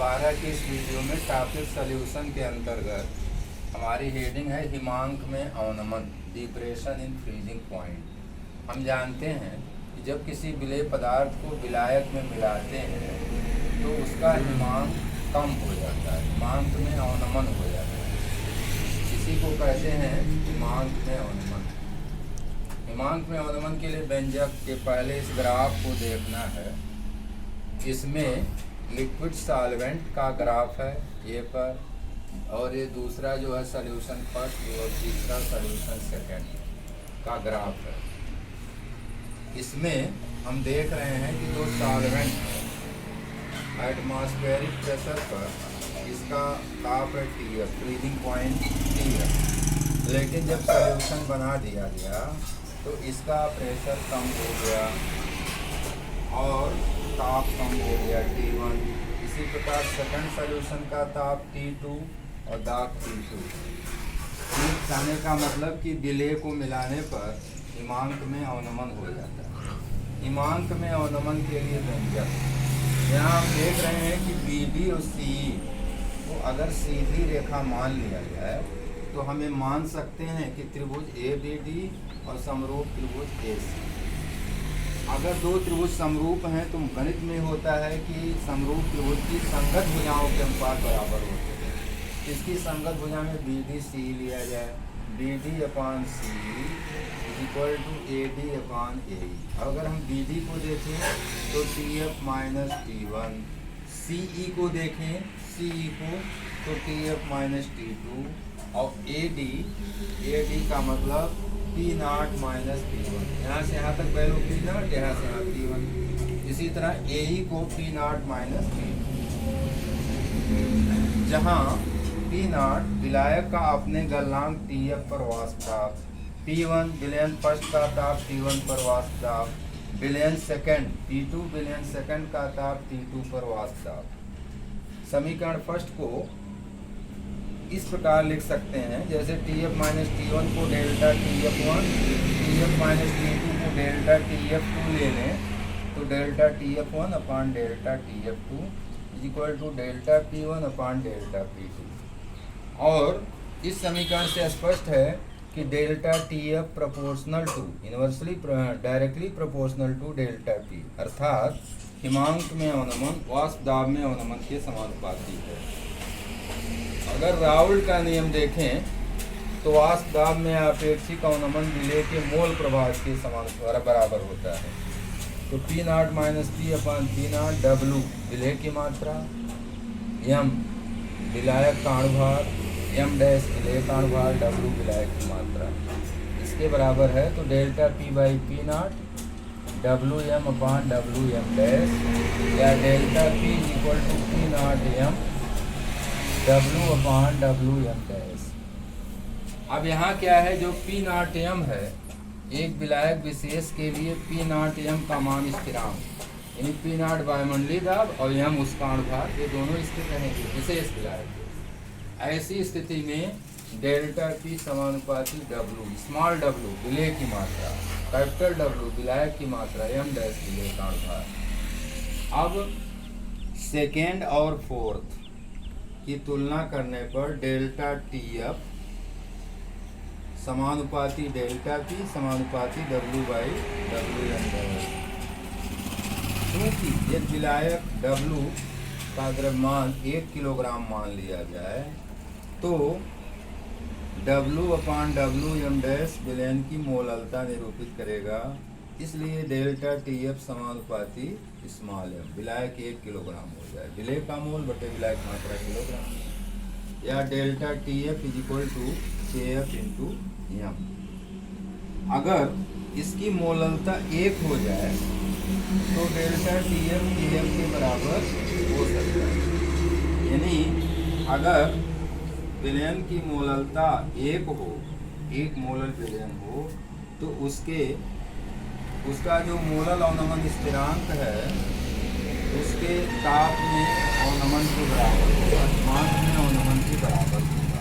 12 की इस वीडियो में टॉपिक सॉल्यूशन के अंतर्गत हमारी हेडिंग है हिमांक में अवनमन डिप्रेशन इन फ्रीजिंग पॉइंट। हम जानते हैं कि जब किसी विलेय पदार्थ को विलायक में मिलाते हैं तो उसका हिमांक कम हो जाता है, हिमांक में अवनमन हो जाता है। इसी को कहते हैं हिमांक में अवनमन। हिमांक में अवनमन के लिए व्यंजक के पहले इस ग्राफ को देखना है। इसमें लिक्विड सॉल्वेंट का ग्राफ है ए पर, और ये दूसरा जो है सॉल्यूशन फर्स्ट और तीसरा सॉल्यूशन सेकंड का ग्राफ है। इसमें हम देख रहे हैं कि जो सॉल्वेंट है एटमॉस्फेरिक प्रेशर पर इसका ताप है T, फ्रीजिंग पॉइंट T है, लेकिन जब सॉल्यूशन बना दिया गया तो इसका प्रेशर कम हो गया और ताप कम हो गया T1। इसी प्रकार सेकंड सॉल्यूशन का ताप T2 और दाब T2। कहने का मतलब कि विलेय को मिलाने पर हिमांक में अवनमन हो जाता है। हिमांक में अवनमन के लिए व्यंजक यहाँ हम देख रहे हैं कि BD और CE को अगर सीधी रेखा मान लिया जाए तो हमें मान सकते हैं कि त्रिभुज ABD और समरूप त्रिभुज AC। अगर दो त्रिभुज समरूप हैं तो गणित में होता है कि समरूप त्रिभुज की संगत भुजाओं के अनुपात बराबर होते हैं। इसकी संगत भुजा में BD CE लिया जाए, BD/CE = AD/AE। अगर हम BD को देखें तो TF-T1, CE को देखें CE को तो TF-T2 और AD का मतलब P0 - P1। यहाँ से यहाँ तक वैल्यू P0, यहाँ से यहाँ P1। इसी तरह AE को P0 - P2, जहाँ P0 विलायक का अपने गलनांक TF पर वाष्प दाब, P1 विलयन फर्स्ट का ताप T1 पर वाष्प दाब, विलयन सेकंड P2 विलयन सेकंड का ताप T2 पर वाष्प दाब। समीकरण फर्स्ट को इस प्रकार लिख सकते हैं जैसे TF-T1 को डेल्टा TF1, TF-T2 को डेल्टा TF2 ले लें तो delta TF1 upon delta TF2 = delta P1 upon delta P2। और इस समीकरण से स्पष्ट है कि delta TF proportional to inversely directly proportional to delta P, अर्थात हिमांक में अवनमन वाष्प दाब में अवनमन के समानुपाती है। अगर राउल्ट का नियम देखें तो वाष्प दाब में अपेक्षिक अवनमन विलेय के मोल प्रभाव के समान बराबर होता है। तो P0 - P/P0 W विलेय की मात्रा, M विलायक का अणुभार, M' विलेय का अणुभार, W विलायक की मात्रा इसके बराबर है। तो डेल्टा P/P0 WM/WM' या डेल्टा P = P0M W/WM'। अब यहाँ क्या है, जो P0M है एक विलायक विशेष के लिए P0M का मान स्थिरांक, यानी P0 वायुमंडलीय दाब और M उसका अणुभार, ये दोनों स्थिर रहेंगे विशेष विलायक। ऐसी स्थिति में डेल्टा P समानुपाती W, स्मॉल w विलेय की मात्रा, कैपिटल W विलायक की मात्रा, M' विलेय का अणुभार। अब सेकेंड और फोर्थ की तुलना करने पर डेल्टा TF समानुपाती डेल्टा P समानुपाती W/WM'। क्योंकि यदि विलायक W का द्रव्यमान 1 किलोग्राम मान लिया जाए तो W/WM' विलयन की मोललता निरूपित करेगा। इसलिए डेल्टा TF समानुपाती स्मॉल m, विलायक 1 किलोग्राम हो जाए, विलेय का मोल बटे विलायक मात्रा किलोग्राम, या डेल्टा TF = KF × M। अगर इसकी मोललता 1 हो जाए तो डेल्टा TF KF के बराबर हो सकता है। यानी अगर विलयन की मोललता 1 हो, 1 मोलल विलयन हो, तो उसका जो मोलल अवनमन स्थिरांक है उसके ताप में अवनमन के बराबर होगा, हिमांक में अवनमन के बराबर होगा।